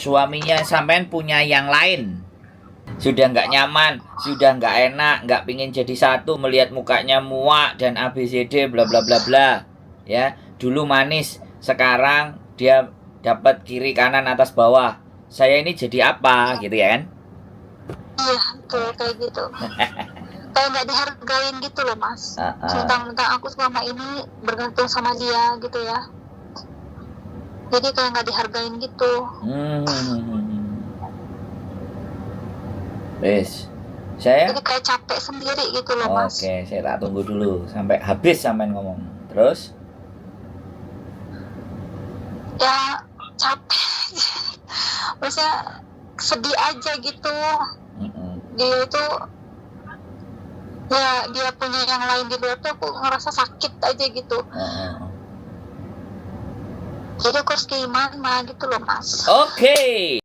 suaminya sampean punya yang lain, sudah nggak nyaman, sudah nggak enak, nggak pingin jadi satu, melihat mukanya muak dan ABCD bla bla bla bla, ya. Dulu manis, sekarang dia dapat kiri kanan atas bawah. Saya ini jadi apa, gitu ya kan? Iya, betul kayak gitu. Kayak nggak dihargain gitu loh, Mas. Mentang-mentang aku selama ini bergantung sama dia gitu ya. Jadi kayak nggak dihargain gitu. Wes, saya. Jadi kayak capek sendiri gitu loh, Mas. Oke, saya tak tunggu dulu sampai habis sampean ngomong. Terus? Ya capek. Maksudnya sedih aja gitu. Dia itu ya dia punya yang lain di luar tuh aku ngerasa sakit aja gitu. Jadi aku harus gimana gitu loh, Mas. Oke.